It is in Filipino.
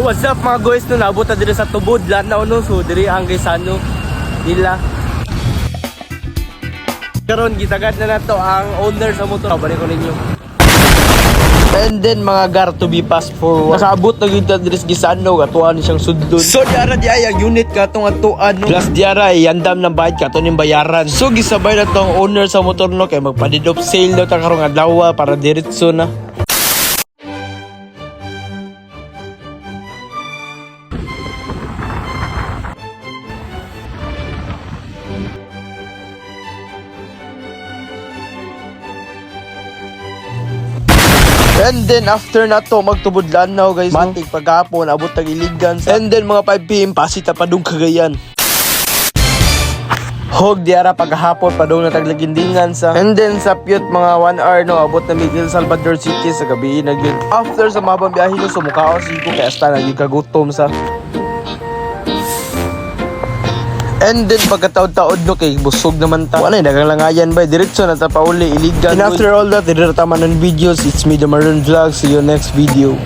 So what's up mga guys, no nabot na diri sa tubod Lanao no. So diri ang Gaisano nila. Karon gitagad na nato ang owner sa motor. Balik ko ninyo. And then mga gar to be fast forward. Nakaabot na gyud diri sa Gaisano katuan siyang sudlon. So diara di ay ang unit katong atuan no. Plus diara ay andam ng bayad katon ning bayaran. So gisabay na tong owner sa motor no kay magpadidop sale daw ta karong adlaw para diretso na. And then after na to magtubod Lanao guys, matik paghapon abot tag Iligan. And then mga 5 PM pasita padung Cagayan. Hog diara paghapon padung na tag Lagindingan sa. And then sa Piot mga 1 hour no abot na Miguel Salvador City sa gabi na gyud. After sa mabang biyahe no sumukao si ko kay hasta nagikagutom sa. And then pagkataod-taod no kay busog naman ta. Wala dagang langayan ba diretso na ta pauli Iligan. And after all that, dire ta man ng videos. It's me the Maroon Vlog. See you next video.